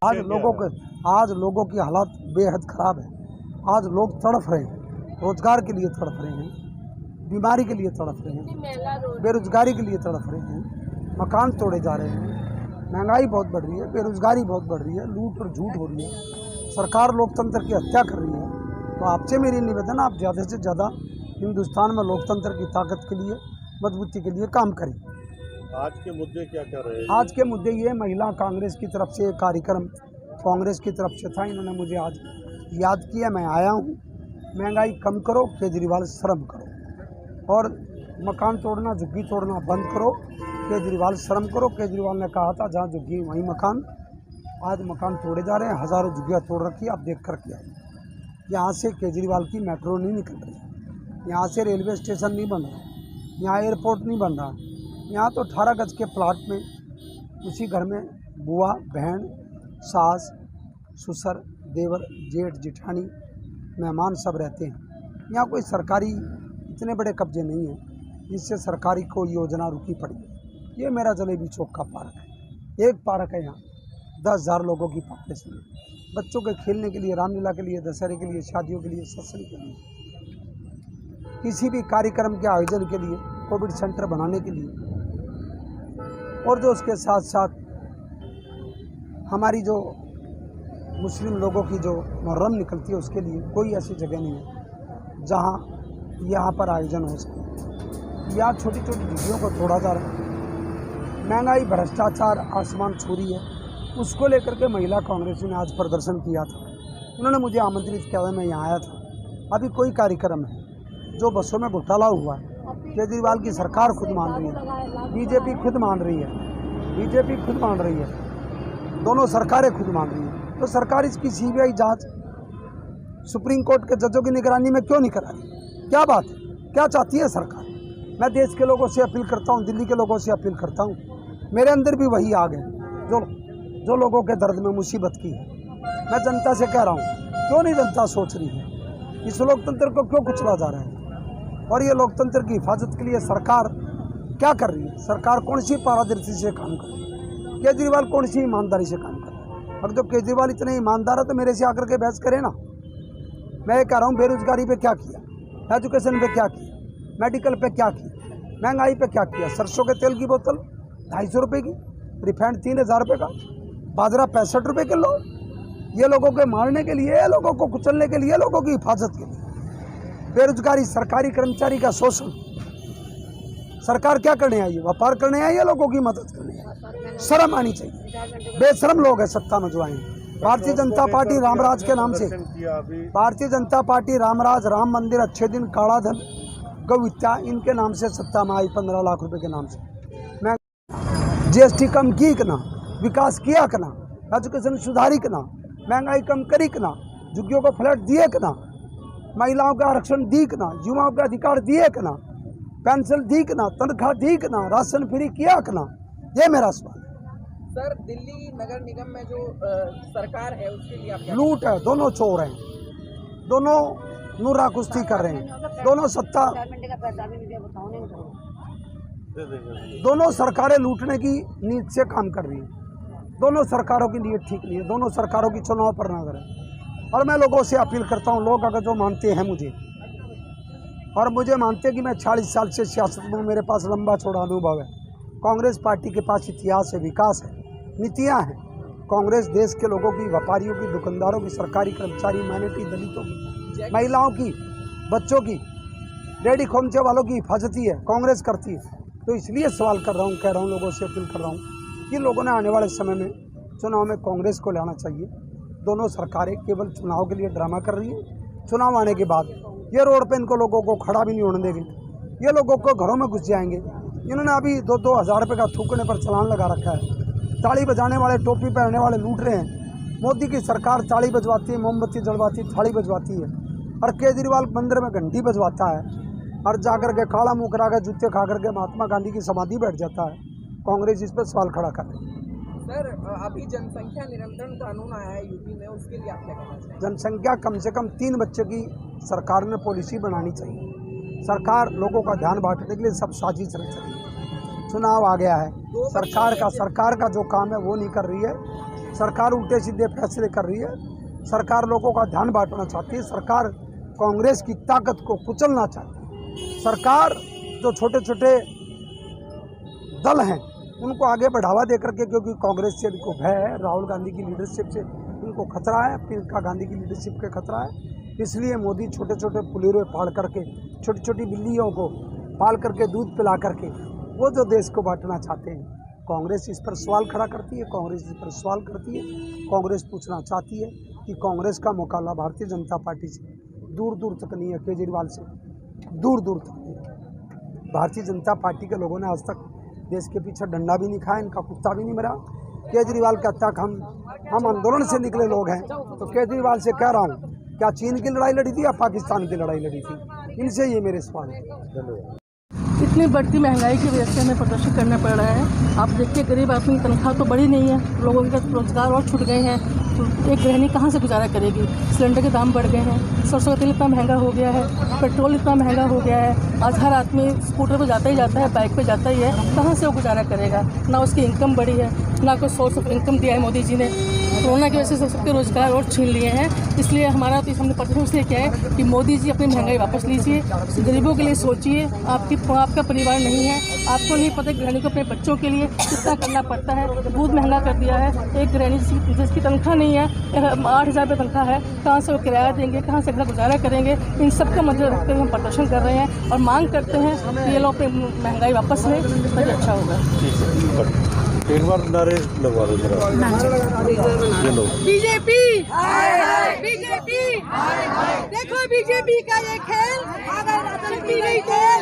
आज लोगों की हालत बेहद ख़राब है। आज लोग तड़फ रहे हैं, रोजगार के लिए तड़फ रहे हैं, बीमारी के लिए तड़फ रहे हैं, बेरोजगारी के लिए तड़फ रहे हैं, मकान तोड़े जा रहे हैं, महंगाई बहुत बढ़ रही है, बेरोजगारी बहुत बढ़ रही है, लूट और झूठ हो रही है, सरकार लोकतंत्र की हत्या कर रही है। तो आपसे मेरी निवेदन है, आप ज़्यादा से ज़्यादा हिंदुस्तान में लोकतंत्र की ताकत के लिए, मजबूती के लिए काम करें। आज के मुद्दे क्या क्या रहे? आज के मुद्दे ये, महिला कांग्रेस की तरफ से कार्यक्रम कांग्रेस की तरफ से था, इन्होंने मुझे आज याद किया, मैं आया हूँ। महंगाई कम करो, केजरीवाल शर्म करो, और मकान तोड़ना, झुग्गी तोड़ना बंद करो, केजरीवाल शर्म करो। केजरीवाल ने कहा था जहाँ झुग्गी वहीं मकान, आज मकान तोड़े जा रहे हैं, हज़ारों झुग्गियाँ तोड़ रखी है, आप देख कर के आइए। यहाँ से केजरीवाल की मेट्रो नहीं निकल रही, यहाँ से रेलवे स्टेशन नहीं बन रहा, यहाँ एयरपोर्ट नहीं बन रहा, यहाँ तो 18 गज के प्लाट में उसी घर में बुआ, बहन, सास, ससुर, देवर, जेठ, जेठानी, मेहमान सब रहते हैं। यहाँ कोई सरकारी इतने बड़े कब्जे नहीं हैं जिससे सरकारी कोई योजना रुकी पड़ी है। ये मेरा जलेबी चौक का पार्क है, एक पार्क है, यहाँ 10,000 लोगों की पॉपुलेशन है। बच्चों के खेलने के लिए, रामलीला के लिए, दशहरे के लिए, शादियों के लिए, सत्संग के लिए, किसी भी कार्यक्रम के आयोजन के लिए, कोविड सेंटर बनाने के लिए, और जो उसके साथ साथ हमारी जो मुस्लिम लोगों की जो मुहर्रम निकलती है उसके लिए कोई ऐसी जगह नहीं है जहां यहाँ पर आयोजन हो सके। यहाँ छोटी छोटी झुग्गियों को तोड़ा जा रहा है। महंगाई, भ्रष्टाचार आसमान छू रही है। उसको लेकर के महिला कांग्रेस ने आज प्रदर्शन किया था। उन्होंने मुझे आमंत्रित किया था, मैं यहाँ आया था। अभी कोई कार्यक्रम है जो बसों में घोटाला हुआ है, केजरीवाल की सरकार खुद मान रही है, बीजेपी खुद मान रही है, बीजेपी खुद मान रही है, दोनों सरकारें खुद मान रही हैं। तो सरकार इसकी सीबीआई जांच सुप्रीम कोर्ट के जजों की निगरानी में क्यों नहीं करा रही? क्या बात है, क्या चाहती है सरकार? मैं देश के लोगों से अपील करता हूँ, दिल्ली के लोगों से अपील करता हूँ, मेरे अंदर भी वही आग है जो लोगों के दर्द में मुसीबत की है। मैं जनता से कह रहा हूँ, क्यों नहीं जनता सोच रही है? इस लोकतंत्र को क्यों कुचला जा रहा है? और ये लोकतंत्र की हिफाजत के लिए सरकार क्या कर रही है? सरकार कौन सी पारदर्शी से काम कर रही है? केजरीवाल कौन सी ईमानदारी से काम कर रहा है? अगर तो केजरीवाल इतने ईमानदार है तो मेरे से आकर के बहस करे ना। मैं ये कह रहा हूँ, बेरोजगारी पे क्या किया, एजुकेशन पे क्या किया, मेडिकल पे क्या किया, महंगाई पे क्या किया? सरसों के तेल की बोतल 250 रुपये की, रिफाइंड 3,000 रुपये का, बाजरा 65 रुपये किलो। ये लोगों के मारने के लिए, लोगों को कुचलने के लिए, लोगों की हिफाजत के लिए। बेरोजगारी, सरकारी कर्मचारी का शोषण। सरकार क्या करने आई है? व्यापार करने आई है, लोगों की मदद करने आई है। शर्म आनी चाहिए। बेशरम लोग हैं सत्ता में जो आए हैं। भारतीय जनता पार्टी रामराज के नाम से, भारतीय जनता पार्टी रामराज, राम मंदिर, अच्छे दिन, काला धन, गौ हत्या, इनके नाम से सत्ता में आई 15 लाख रुपए के नाम से। मैं जीएसटी कम की कि ना, विकास किया कि ना, एजुकेशन सुधारी कि ना, महंगाई कम करी कि ना, झुग्गियों को फ्लैट दिए कि ना, महिलाओं का आरक्षण दी कि ना, युवाओं के अधिकार दिए कि ना, पेंशन दी कि ना, तनख्वाह दी कि ना, राशन फ्री किया कि ना? ये मेरा सवाल है। सर, दिल्ली नगर निगम में जो सरकार है उसके लिए आप लूट है, दोनों चोर हैं, दोनों नूरा कुश्ती कर रहे हैं, दोनों सत्ता, दोनों सरकारें लूटने की नीयत से काम कर रही हैं। दोनों सरकारों की नीयत ठीक नहीं है, दोनों सरकारों की चुनाव पर नजर है। और मैं लोगों से अपील करता हूं, लोग अगर जो मानते हैं मुझे, और मुझे मानते हैं कि मैं 40 साल से सियासत में, मेरे पास लंबा चौड़ा अनुभव है, कांग्रेस पार्टी के पास इतिहास है, विकास है, नीतियाँ हैं। कांग्रेस देश के लोगों की, व्यापारियों की, दुकानदारों की, सरकारी कर्मचारी, माइनॉरिटी, दलितों की, महिलाओं की, बच्चों की, रेडी खोमचे वालों की हिफाजती है, कांग्रेस करती है। तो इसलिए सवाल कर रहा हूँ, कह रहा हूँ, लोगों से अपील कर रहा हूँ कि लोगों ने आने वाले समय में चुनाव में कांग्रेस को लाना चाहिए। दोनों सरकारें केवल चुनाव के लिए ड्रामा कर रही है। चुनाव आने के बाद ये रोड पे इनको लोगों को खड़ा भी नहीं होने देंगे, ये लोगों को घरों में घुस जाएंगे। इन्होंने अभी 2-2 हज़ार रुपये का थूकने पर चालान लगा रखा है। ताली बजाने वाले, टोपी पहनने वाले लूट रहे हैं। मोदी की सरकार ताली बजवाती है, मोमबत्ती जलवाती, थाली बजवाती है, और केजरीवाल मंदिर में घंटी बजवाता है, और जाकर के काला मुँह करा के, जूते खा करके महात्मा गांधी की समाधि बैठ जाता है। कांग्रेस इस पर सवाल खड़ा कर रही है। सर, अभी जनसंख्या नियंत्रण कानून आया है यूपी में, उसके लिए आप क्या कहना चाहेंगे? जनसंख्या कम से कम 3 बच्चे की सरकार ने पॉलिसी बनानी चाहिए। सरकार लोगों का ध्यान बांटने के लिए सब साजिश रच रही है। चुनाव आ गया है, सरकार का जो काम है वो नहीं कर रही है। सरकार उल्टे सीधे फैसले कर रही है, सरकार लोगों का ध्यान बांटना चाहती है, सरकार कांग्रेस की ताकत को कुचलना चाहती है। सरकार जो छोटे छोटे दल हैं उनको आगे बढ़ावा दे करके, क्योंकि कांग्रेस से इनको भय है, राहुल गांधी की लीडरशिप से इनको खतरा है, प्रियंका गांधी की लीडरशिप का खतरा है, इसलिए मोदी छोटे छोटे पुलिरे फाड़ करके, छोटी छोटी बिल्लियों को पाल करके, दूध पिला करके वो जो देश को बांटना चाहते हैं। कांग्रेस इस पर सवाल खड़ा करती है, कांग्रेस इस पर सवाल करती है। कांग्रेस पूछना चाहती है कि कांग्रेस का मुकाबला भारतीय जनता पार्टी से दूर दूर तक नहीं है, केजरीवाल से दूर दूर तक नहीं है। भारतीय जनता पार्टी के लोगों ने आज तक देश के पीछे डंडा भी नहीं खाया, इनका कुत्ता भी नहीं मरा। केजरीवाल कहता कि हम आंदोलन से निकले लोग हैं, तो केजरीवाल से कह रहा हूँ, क्या चीन की लड़ाई लड़ी थी या पाकिस्तान की लड़ाई लड़ी थी? इनसे ये मेरे सवाल है। धन्यवाद। इतनी बढ़ती महंगाई की वजह से हमें प्रदर्शन करना पड़ रहा है। आप देखिए, गरीब आदमी की तनख्वाह तो बढ़ी नहीं है, लोगों के रोजगार और छूट गए हैं, तो एक गृहिणी कहाँ से गुजारा करेगी? सिलेंडर के दाम बढ़ गए हैं, सरसों का तेल इतना महंगा हो गया है, पेट्रोल इतना महंगा हो गया है। आज हर आदमी स्कूटर पर जाता ही जाता है, बाइक पर जाता ही है, कहाँ से वो गुजारा करेगा? ना उसकी इनकम बढ़ी है, ना कोई सोर्स ऑफ इनकम दिया है मोदी जी ने। कोरोना की वजह से सबके रोजगार और छीन लिए हैं। इसलिए हमारा तो हमने प्रदर्शन इसलिए किया है कि मोदी जी अपनी महंगाई वापस लीजिए, गरीबों के लिए सोचिए। आपका परिवार नहीं है, आपको नहीं पता गृहिणी को अपने बच्चों के लिए कितना करना पड़ता है। दूध महंगा कर दिया है, एक गृहिणी जिसकी तनख्वाह नहीं है, 8,000 रुपये तनख्वाह है, कहाँ से वो किराया देंगे, कहाँ से अपना गुजारा करेंगे? इन सब का मद्देनजर रखकर हम प्रदर्शन कर रहे हैं और मांग करते हैं कि ये लोग अपनी महंगाई वापस लें, तभी अच्छा होगा। एक बार नारे लगवा दो जरा। ये लो। बीजेपी बीजेपी, देखो बीजेपी का ये खेल, नहीं खेल।